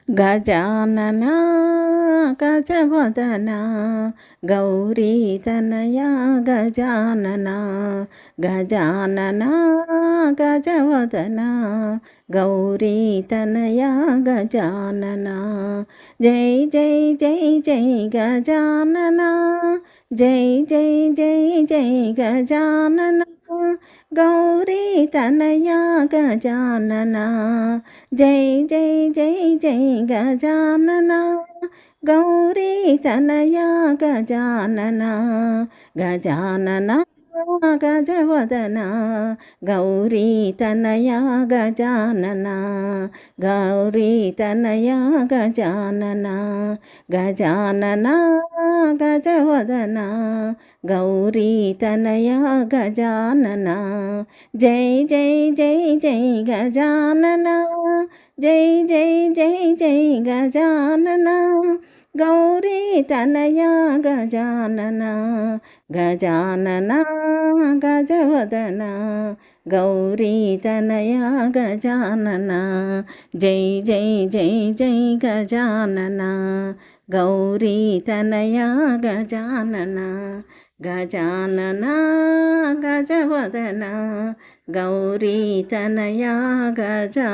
గజానన గజవదన గౌరీతనయ గజానన గజానన గజవదన గౌరీతనయ గజానన జై జై జై జై గజానన జై జై జై జై గజానన గౌరీ తనయ గజానన జై జై జై జై గజానన గౌరీ తనయ గజానన గజానన గజవదన గౌరీ తనయ గజానన గౌరీ తనయ గజానన గజానన గజవదన గౌరీ తనయ గజానన జై జై జై జై గజానన జై జై జై జై గజానన గౌరీ తనయ గజానన గజానన గజవదన గౌరీ తనయ గజానన జై జై జై జై గజానన గౌరీ తనయ గజానన గజానన గజవదన గౌరీ తనయ గజా